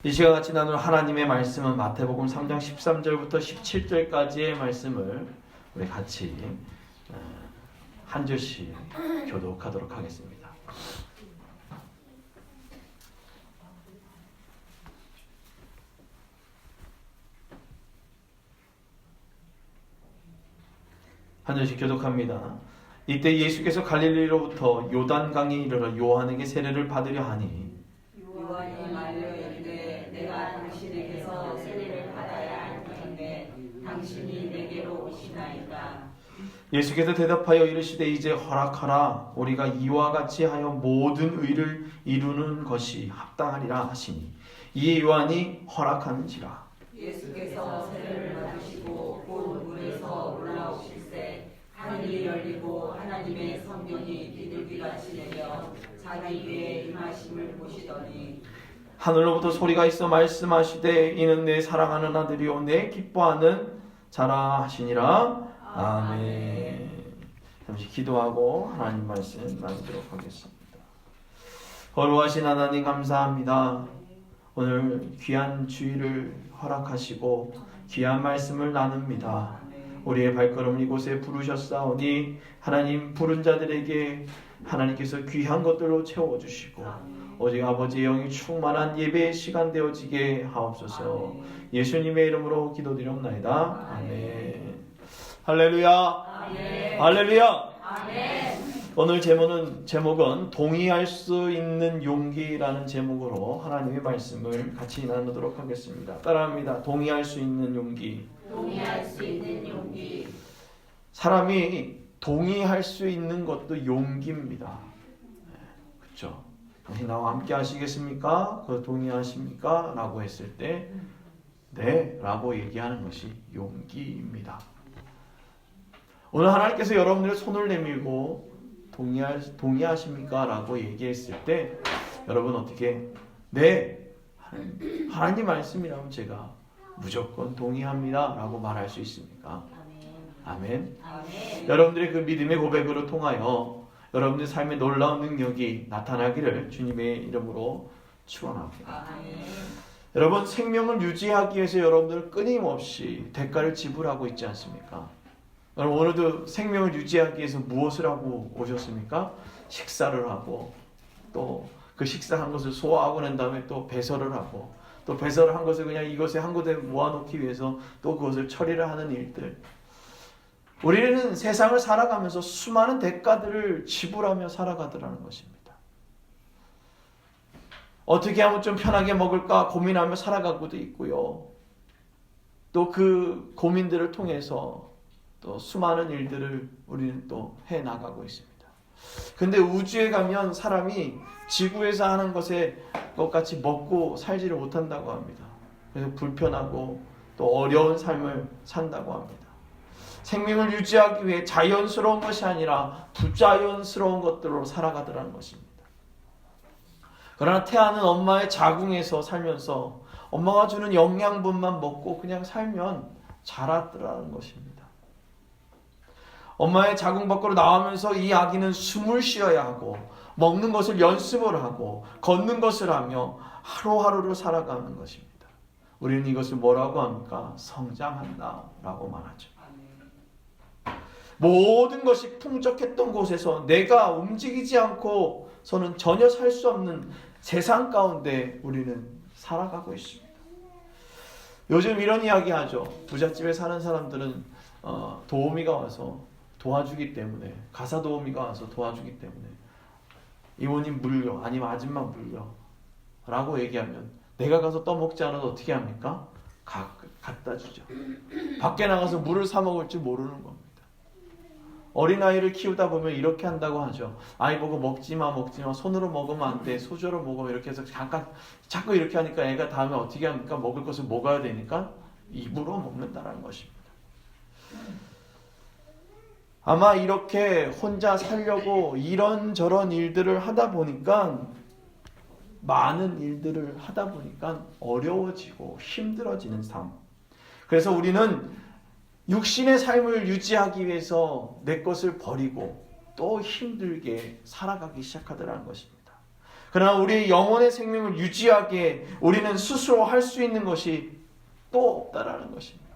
이 시간 같이 나눌 하나님의 말씀은 마태복음 3장 13절부터 17절까지의 말씀을 우리 같이 한 절씩 교독하도록 하겠습니다. 한 절씩 교독합니다. 이때 예수께서 갈릴리로부터 요단강에 이르러 요한에게 세례를 받으려 하니 요한이 말려 이르되 내가 당신에게서 세례를 받아야 할 터인데 당신이 내게로 오시나이까. 예수께서 대답하여 이르시되 이제 허락하라. 우리가 이와 같이 하여 모든 의를 이루는 것이 합당하리라 하시니 이에 요한이 허락하는지라. 예수께서 세례를 받으시고 곧 물에서 올라오실새 하늘이 열리고 하나님의 성령이 비둘기같이 내려 자기 위에 임하심을 보시더니 하늘로부터 소리가 있어 말씀하시되 이는 내 사랑하는 아들이요 내 기뻐하는 자라 하시니라. 아멘. 잠시 기도하고 하나님 말씀 나누도록 하겠습니다. 거룩하신 하나님 감사합니다. 오늘 귀한 주일을 허락하시고 귀한 말씀을 나눕니다. 우리의 발걸음을 이곳에 부르셨사오니 하나님 부른 자들에게 하나님께서 귀한 것들로 채워주시고 오직 아버지의 영이 충만한 예배의 시간 되어지게 하옵소서. 예수님의 이름으로 기도드리옵나이다. 아멘. 할렐루야. 아멘. 할렐루야. 아멘. 오늘 제목은 동의할 수 있는 용기라는 제목으로 하나님의 말씀을 같이 나누도록 하겠습니다. 따라합니다. 동의할 수 있는 용기. 동의할 수 있는 용기. 사람이 동의할 수 있는 것도 용기입니다. 그렇죠? 당신 나와 함께 하시겠습니까? 그거 동의하십니까? 라고 했을 때 네 라고 얘기하는 것이 용기입니다. 오늘 하나님께서 여러분들의 손을 내밀고 동의하십니까? 라고 얘기했을 때 여러분 어떻게 네 하나님 말씀이라면 제가 무조건 동의합니다 라고 말할 수 있습니까? 아멘. 아멘. 여러분들의 그 믿음의 고백으로 통하여 여러분들의 삶의 놀라운 능력이 나타나기를 주님의 이름으로 축원합니다. 아멘. 여러분 생명을 유지하기 위해서 여러분들은 끊임없이 대가를 지불하고 있지 않습니까? 여러분 오늘도 생명을 유지하기 위해서 무엇을 하고 오셨습니까? 식사를 하고 또 그 식사한 것을 소화하고 난 다음에 또 배설을 하고 또 배설을 한 것을 그냥 이것에 한 곳에 모아놓기 위해서 또 그것을 처리를 하는 일들. 우리는 세상을 살아가면서 수많은 대가들을 지불하며 살아가더라는 것입니다. 어떻게 하면 좀 편하게 먹을까 고민하며 살아가고도 있고요. 또 그 고민들을 통해서 또 수많은 일들을 우리는 또 해나가고 있습니다. 근데 우주에 가면 사람이 지구에서 하는 것같이 먹고 살지를 못한다고 합니다. 그래서 불편하고 또 어려운 삶을 산다고 합니다. 생명을 유지하기 위해 자연스러운 것이 아니라 부자연스러운 것들로 살아가더라는 것입니다. 그러나 태아는 엄마의 자궁에서 살면서 엄마가 주는 영양분만 먹고 그냥 살면 자라더라는 것입니다. 엄마의 자궁 밖으로 나오면서 이 아기는 숨을 쉬어야 하고 먹는 것을 연습을 하고 걷는 것을 하며 하루하루를 살아가는 것입니다. 우리는 이것을 뭐라고 합니까? 성장한다 라고 말하죠. 모든 것이 풍족했던 곳에서 내가 움직이지 않고서는 전혀 살 수 없는 세상 가운데 우리는 살아가고 있습니다. 요즘 이런 이야기 하죠. 부잣집에 사는 사람들은 도우미가 와서 도와주기 때문에 가사 도우미가 와서 도와주기 때문에 이모님 물려 아니면 아줌마 물려 라고 얘기하면 내가 가서 떠먹지 않아도 어떻게 합니까? 갖다 주죠. 밖에 나가서 물을 사 먹을 줄 모르는 겁니다. 어린아이를 키우다 보면 이렇게 한다고 하죠. 아이 보고 먹지마 손으로 먹으면 안 돼 소주로 먹으면 이렇게 해서 자꾸 이렇게 하니까 애가 다음에 어떻게 합니까? 먹을 것을 먹어야 되니까 입으로 먹는다는 것입니다. 아마 이렇게 혼자 살려고 이런저런 일들을 하다 보니까 많은 일들을 하다 보니까 어려워지고 힘들어지는 삶. 그래서 우리는 육신의 삶을 유지하기 위해서 내 것을 버리고 또 힘들게 살아가기 시작하더라는 것입니다. 그러나 우리의 영혼의 생명을 유지하기에 우리는 스스로 할 수 있는 것이 또 없다라는 것입니다.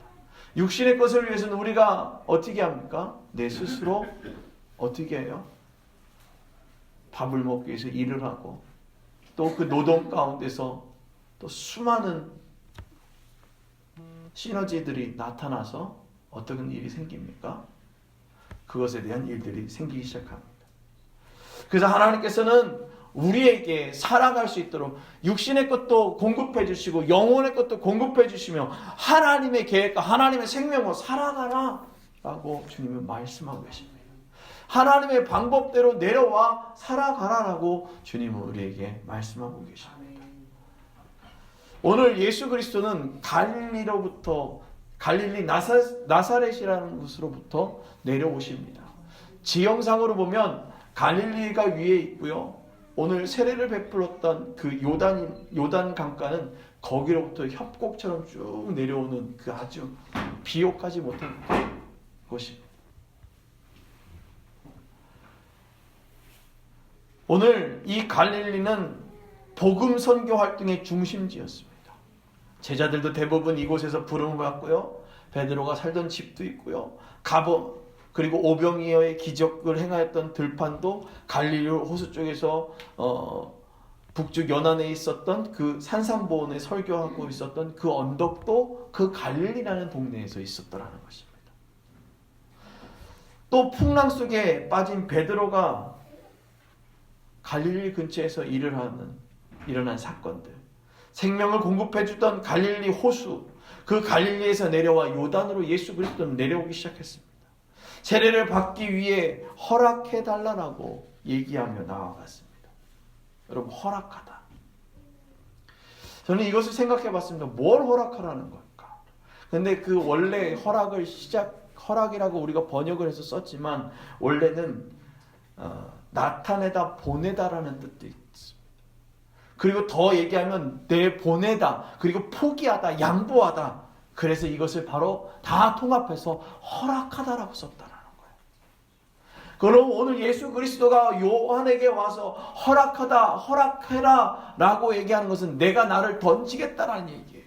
육신의 것을 위해서는 우리가 어떻게 합니까? 내 스스로 어떻게 해요? 밥을 먹기 위해서 일을 하고 또 그 노동 가운데서 또 수많은 시너지들이 나타나서 어떤 일이 생깁니까? 그것에 대한 일들이 생기기 시작합니다. 그래서 하나님께서는 우리에게 살아갈 수 있도록 육신의 것도 공급해 주시고 영혼의 것도 공급해 주시며 하나님의 계획과 하나님의 생명으로 살아가라 라고 주님은 말씀하고 계십니다. 하나님의 방법대로 내려와 살아가라라고 주님은 우리에게 말씀하고 계십니다. 오늘 예수 그리스도는 갈릴리 나사렛이라는 곳으로부터 내려오십니다. 지형상으로 보면 갈릴리가 위에 있고요. 오늘 세례를 베풀었던 그 요단 강가는 거기로부터 협곡처럼 쭉 내려오는 그 아주 비옥하지 못한 곳입니다. 오늘 이 갈릴리는 복음 선교 활동의 중심지였습니다. 제자들도 대부분 이곳에서 부름을 받고요. 베드로가 살던 집도 있고요. 그리고 오병이어의 기적을 행하였던 들판도 갈릴리 호수 쪽에서 북쪽 연안에 있었던 그 산상보원에 설교하고 있었던 그 언덕도 그 갈릴리라는 동네에서 있었더라는 것입니다. 또 풍랑 속에 빠진 베드로가 갈릴리 근처에서 일어난 사건들, 생명을 공급해주던 갈릴리 호수, 그 갈릴리에서 내려와 요단으로 예수 그리스도는 내려오기 시작했습니다. 세례를 받기 위해 허락해달라고 얘기하며 나아갔습니다. 여러분, 허락하다. 저는 이것을 생각해 봤습니다. 뭘 허락하라는 걸까? 근데 그 원래 허락이라고 우리가 번역을 해서 썼지만 원래는 나타내다, 보내다라는 뜻도 있습니다. 그리고 더 얘기하면 내보내다, 그리고 포기하다, 양보하다. 그래서 이것을 바로 다 통합해서 허락하다라고 썼다라는 거예요. 그럼 오늘 예수 그리스도가 요한에게 와서 허락하다, 허락해라 라고 얘기하는 것은 내가 나를 던지겠다라는 얘기예요.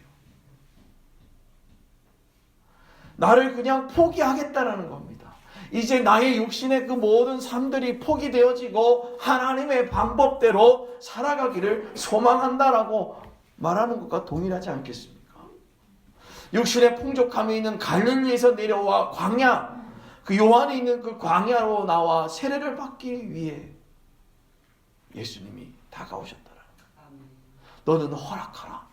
나를 그냥 포기하겠다라는 겁니다. 이제 나의 육신의 그 모든 삶들이 포기되어지고 하나님의 방법대로 살아가기를 소망한다라고 말하는 것과 동일하지 않겠습니까? 육신의 풍족함이 있는 갈릴리에서 내려와 광야, 그 요한에 있는 그 광야로 나와 세례를 받기 위해 예수님이 다가오셨다라는 거예요. 너는 허락하라.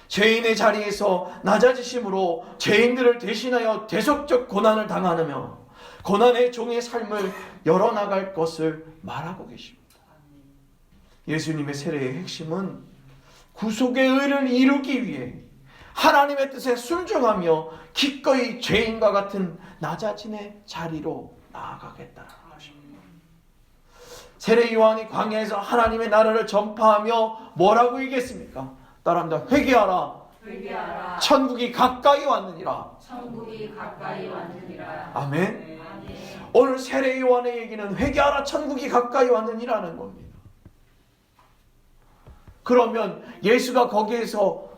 죄인의 자리에서 낮아지심으로 죄인들을 대신하여 대속적 고난을 당하며 고난의 종의 삶을 열어나갈 것을 말하고 계십니다. 예수님의 세례의 핵심은 구속의 의를 이루기 위해 하나님의 뜻에 순종하며 기꺼이 죄인과 같은 낮아짐의 자리로 나아가겠다는 것입니다. 세례 요한이 광야에서 하나님의 나라를 전파하며 뭐라고 얘기했습니까? 따라합니다. 회개하라. 회개하라. 천국이 가까이 왔느니라. 천국이 가까이 왔느니라. 아멘. 아멘. 오늘 세례 요한의 얘기는 회개하라, 천국이 가까이 왔느니라는 겁니다. 그러면 예수가 거기에서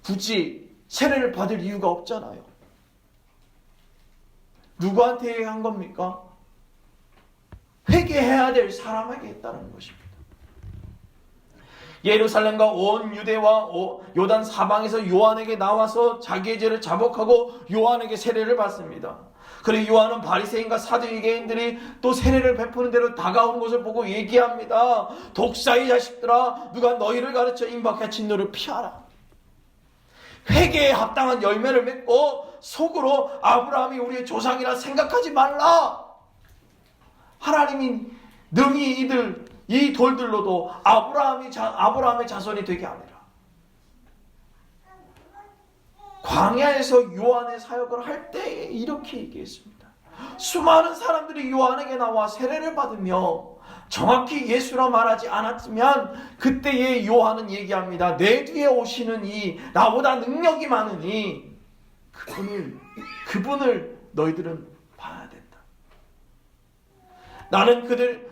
굳이 세례를 받을 이유가 없잖아요. 누구한테 한 겁니까? 회개해야 될 사람에게 했다는 것입니다. 예루살렘과 온 유대와 요단 사방에서 요한에게 나와서 자기의 죄를 자복하고 요한에게 세례를 받습니다. 그리고 요한은 바리새인과 사두개인들이 또 세례를 베푸는 대로 다가오는 것을 보고 얘기합니다. 독사의 자식들아, 누가 너희를 가르쳐 임박해 진노를 피하라. 회개에 합당한 열매를 맺고 속으로 아브라함이 우리의 조상이라 생각하지 말라. 하나님이 능히 이 돌들로도 아브라함의 자손이 되게 하리라. 광야에서 요한의 사역을 할 때 이렇게 얘기했습니다. 수많은 사람들이 요한에게 나와 세례를 받으며 정확히 예수라 말하지 않았지만 그때의 요한은 얘기합니다. 내 뒤에 오시는 이 나보다 능력이 많으니 그분을 너희들은 봐야 된다. 나는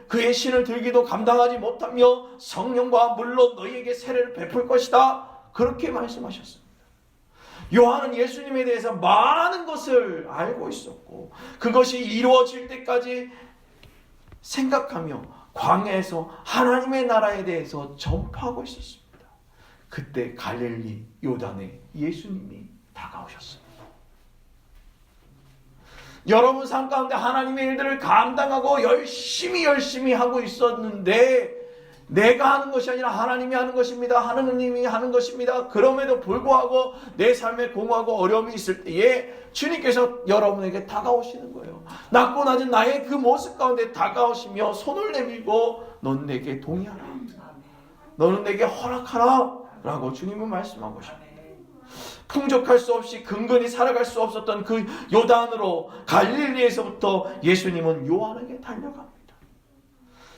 그의 신을 들기도 감당하지 못하며 성령과 물로 너희에게 세례를 베풀 것이다. 그렇게 말씀하셨습니다. 요한은 예수님에 대해서 많은 것을 알고 있었고 그것이 이루어질 때까지 생각하며 광야에서 하나님의 나라에 대해서 전파하고 있었습니다. 그때 갈릴리 요단에 예수님이 다가오셨습니다. 여러분 삶 가운데 하나님의 일들을 감당하고 열심히 하고 있었는데 내가 하는 것이 아니라 하나님이 하는 것입니다. 하나님이 하는 것입니다. 그럼에도 불구하고 내 삶에 공허하고 어려움이 있을 때에 주님께서 여러분에게 다가오시는 거예요. 낮고 낮은 나의 그 모습 가운데 다가오시며 손을 내밀고 너는 내게 동의하라. 너는 내게 허락하라. 라고 주님은 말씀하고 싶습니다. 풍족할 수 없이 근근히 살아갈 수 없었던 그 요단으로 갈릴리에서부터 예수님은 요한에게 달려갑니다.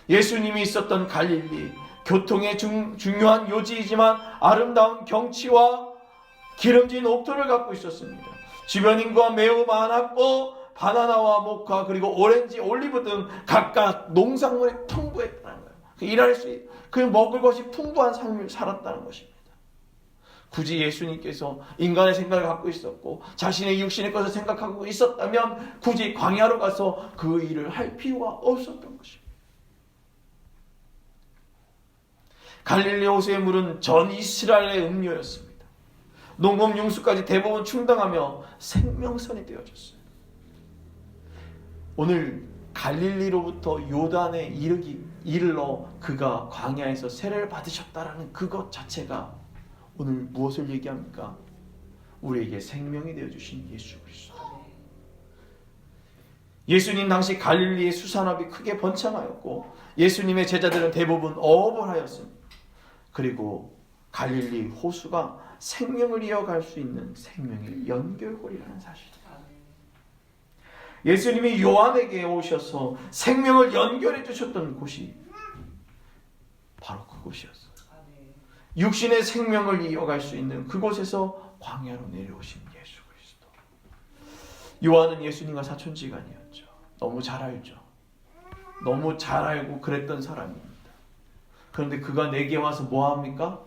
예수님이 있었던 갈릴리, 교통의 중요한 요지이지만 아름다운 경치와 기름진 옥토를 갖고 있었습니다. 주변 인구가 매우 많았고 바나나와 모카 그리고 오렌지, 올리브 등 각각 농작물이 풍부했다는 거예요. 일할 수, 먹을 것이 풍부한 삶을 살았다는 것입니다. 굳이 예수님께서 인간의 생각을 갖고 있었고 자신의 육신의 것을 생각하고 있었다면 굳이 광야로 가서 그 일을 할 필요가 없었던 것입니다. 갈릴리 호수의 물은 전 이스라엘의 음료였습니다. 농업 용수까지 대부분 충당하며 생명선이 되어졌어요. 오늘 갈릴리로부터 요단에 이르러 그가 광야에서 세례를 받으셨다라는 그것 자체가 오늘 무엇을 얘기합니까? 우리에게 생명이 되어주신 예수 그리스도. 예수님 당시 갈릴리의 수산업이 크게 번창하였고 예수님의 제자들은 대부분 어업을 하였습니다. 그리고 갈릴리 호수가 생명을 이어갈 수 있는 생명의 연결고리라는 사실입니다. 예수님이 요한에게 오셔서 생명을 연결해 주셨던 곳이 바로 그곳이었어요. 육신의 생명을 이어갈 수 있는 그곳에서 광야로 내려오신 예수 그리스도. 요한은 예수님과 사촌지간이었죠. 너무 잘 알죠. 너무 잘 알고 그랬던 사람입니다. 그런데 그가 내게 와서 뭐 합니까?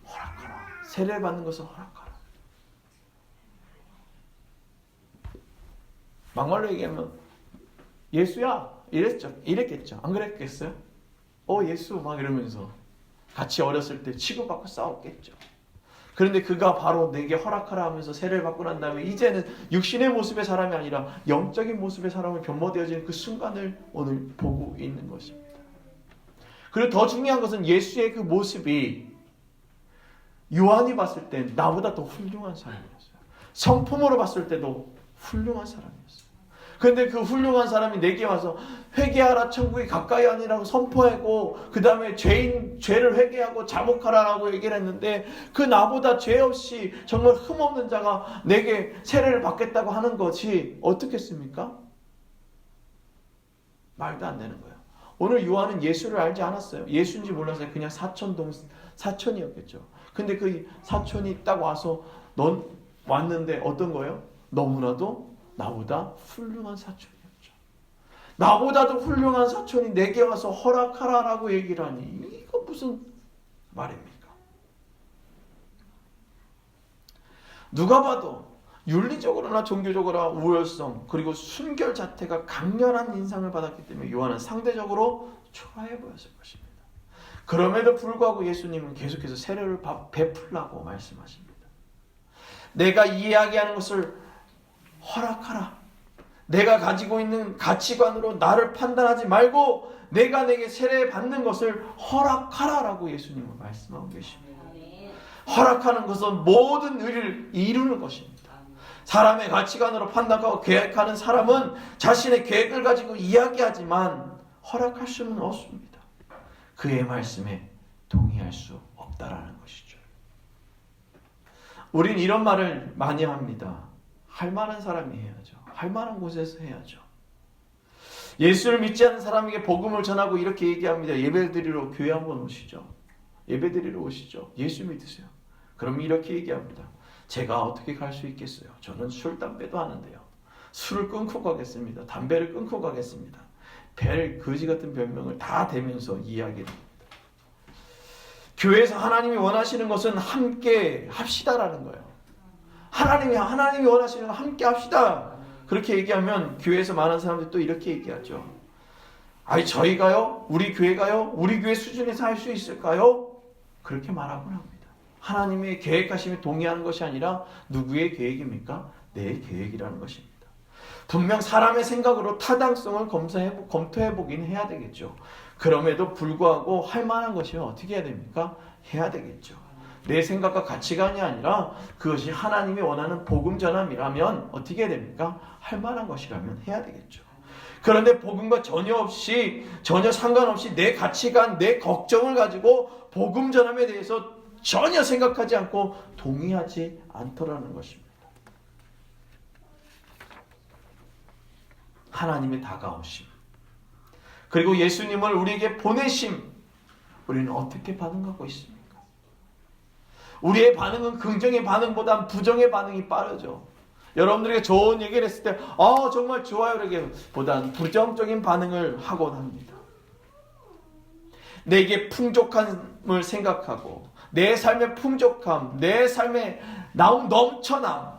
허락하라. 세례 받는 것을 허락하라. 막말로 얘기하면 예수야 이랬겠죠. 안 그랬겠어요? 예수 막 이러면서 같이 어렸을 때 치고받고 싸웠겠죠. 그런데 그가 바로 내게 허락하라 하면서 세례를 받고 난 다음에 이제는 육신의 모습의 사람이 아니라 영적인 모습의 사람을 변모되어지는 그 순간을 오늘 보고 있는 것입니다. 그리고 더 중요한 것은 예수의 그 모습이 요한이 봤을 때 나보다 더 훌륭한 사람이었어요. 성품으로 봤을 때도 훌륭한 사람이었어요. 그런데 그 훌륭한 사람이 내게 와서 회개하라 천국이 가까이 아니라고 선포하고 그 다음에 죄를 회개하고 자복하라라고 얘기를 했는데 그 나보다 죄 없이 정말 흠없는 자가 내게 세례를 받겠다고 하는 것이 어떻겠습니까? 말도 안 되는 거예요. 오늘 요한은 예수를 알지 않았어요. 예수인지 몰라서 그냥 사촌이었겠죠. 근데 그 사촌이 딱 와서 왔는데 어떤 거예요? 너무나도 나보다 훌륭한 사촌이었죠. 나보다도 훌륭한 사촌이 내게 와서 허락하라라고 얘기를 하니 이거 무슨 말입니까? 누가 봐도 윤리적으로나 종교적으로나 우월성 그리고 순결 자태가 강렬한 인상을 받았기 때문에 요한은 상대적으로 초라해 보였을 것입니다. 그럼에도 불구하고 예수님은 계속해서 세례를 베풀라고 말씀하십니다. 내가 이야기하는 것을 허락하라. 내가 가지고 있는 가치관으로 나를 판단하지 말고 내가 내게 세례 받는 것을 허락하라라고 예수님은 말씀하고 계십니다. 허락하는 것은 모든 의를 이루는 것입니다. 사람의 가치관으로 판단하고 계획하는 사람은 자신의 계획을 가지고 이야기하지만 허락할 수는 없습니다. 그의 말씀에 동의할 수 없다라는 것이죠. 우린 이런 말을 많이 합니다. 할 만한 사람이 해야죠. 할 만한 곳에서 해야죠. 예수를 믿지 않는 사람에게 복음을 전하고 이렇게 얘기합니다. 예배드리러 교회 한번 오시죠. 예배드리러 오시죠. 예수 믿으세요. 그럼 이렇게 얘기합니다. 제가 어떻게 갈 수 있겠어요? 저는 술, 담배도 하는데요. 술을 끊고 가겠습니다. 담배를 끊고 가겠습니다. 별 거지 같은 변명을 다 대면서 이야기합니다. 교회에서 하나님이 원하시는 것은 함께 합시다라는 거예요. 하나님이 원하시는 건 함께 합시다. 그렇게 얘기하면 교회에서 많은 사람들이 또 이렇게 얘기하죠. 아니 저희가요? 우리 교회가요? 우리 교회 수준에서 할 수 있을까요? 그렇게 말하곤 합니다. 하나님의 계획하심에 동의하는 것이 아니라 누구의 계획입니까? 내 계획이라는 것입니다. 분명 사람의 생각으로 타당성을 검토해보긴 해야 되겠죠. 그럼에도 불구하고 할 만한 것이면 어떻게 해야 됩니까? 해야 되겠죠. 내 생각과 가치관이 아니라 그것이 하나님이 원하는 복음 전함이라면 어떻게 해야 됩니까? 할 만한 것이라면 해야 되겠죠. 그런데 복음과 전혀 상관없이 내 가치관, 내 걱정을 가지고 복음 전함에 대해서 전혀 생각하지 않고 동의하지 않더라는 것입니다. 하나님의 다가오심, 그리고 예수님을 우리에게 보내심, 우리는 어떻게 반응하고 있습니까? 우리의 반응은 긍정의 반응보다 부정의 반응이 빠르죠. 여러분들에게 좋은 얘기를 했을 때 정말 좋아요 이렇게보다는 부정적인 반응을 하곤 합니다. 내게 풍족함을 생각하고 내 삶의 풍족함, 내 삶의 넘쳐남,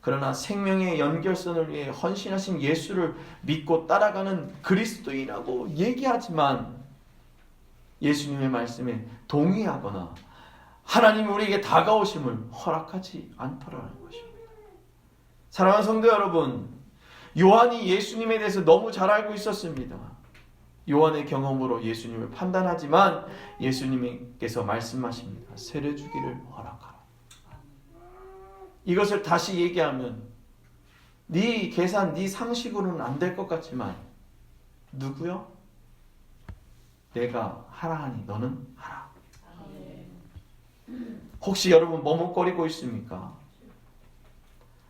그러나 생명의 연결선을 위해 헌신하신 예수를 믿고 따라가는 그리스도인이라고 얘기하지만 예수님의 말씀에 동의하거나 하나님이 우리에게 다가오심을 허락하지 않더라는 것입니다. 사랑하는 성도 여러분, 요한이 예수님에 대해서 너무 잘 알고 있었습니다. 요한의 경험으로 예수님을 판단하지만 예수님께서 말씀하십니다. 세례주기를 허락하라. 이것을 다시 얘기하면 네 계산, 네 상식으로는 안 될 것 같지만 누구요? 내가 하라 하니 너는 하라. 혹시 여러분 머뭇거리고 있습니까?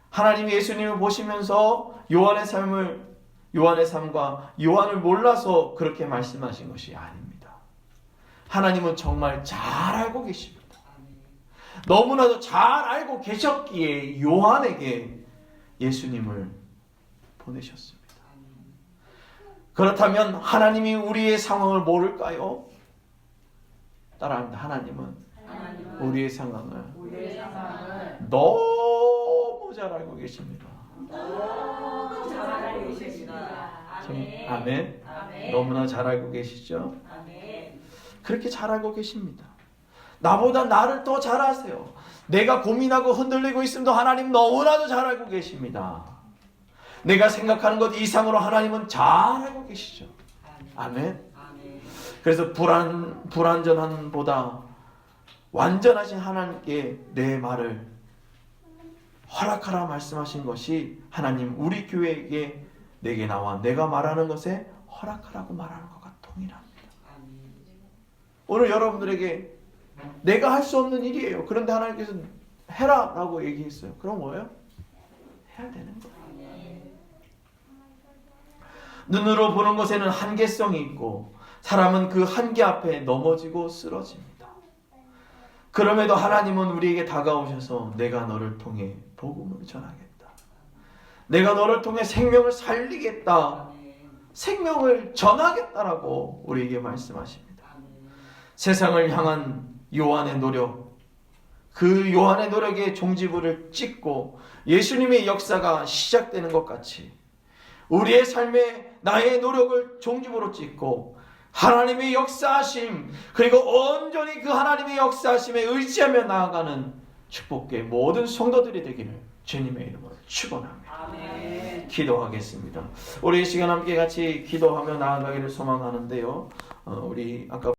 하나님이 예수님을 보시면서 요한의 삶과 요한을 몰라서 그렇게 말씀하신 것이 아닙니다. 하나님은 정말 잘 알고 계십니다. 너무나도 잘 알고 계셨기에 요한에게 예수님을 보내셨습니다. 그렇다면 하나님이 우리의 상황을 모를까요? 따라합니다. 하나님은 우리의 상황을 너무 잘 알고 계십니다. 너무 잘 알고 계십니다. 아멘. 너무나 잘 알고 계시죠? 아멘. 그렇게 잘 알고 계십니다. 나보다 나를 더 잘 아세요. 내가 고민하고 흔들리고 있음도 하나님 너무나도 잘 알고 계십니다. 내가 생각하는 것 이상으로 하나님은 잘 알고 계시죠. 아멘. 그래서 불완전함보다 완전하신 하나님께 내 말을 허락하라 말씀하신 것이 하나님 우리 교회에게 내게 나와 내가 말하는 것에 허락하라고 말하는 것과 동일합니다. 오늘 여러분들에게 내가 할 수 없는 일이에요. 그런데 하나님께서 해라 라고 얘기했어요. 그럼 뭐예요? 해야 되는 거예요. 눈으로 보는 것에는 한계성이 있고 사람은 그 한계 앞에 넘어지고 쓰러집니다. 그럼에도 하나님은 우리에게 다가오셔서 내가 너를 통해 복음을 전하겠다. 내가 너를 통해 생명을 살리겠다. 생명을 전하겠다라고 우리에게 말씀하십니다. 세상을 향한 요한의 노력, 그 요한의 노력의 종지부를 찍고 예수님의 역사가 시작되는 것 같이 우리의 삶에 나의 노력을 종지부로 찍고 하나님의 역사하심, 그리고 온전히 그 하나님의 역사하심에 의지하며 나아가는 축복의 모든 성도들이 되기를 주님의 이름으로 축원합니다. 아멘. 기도하겠습니다. 우리 이 시간 함께 같이 기도하며 나아가기를 소망하는데요. 우리 아까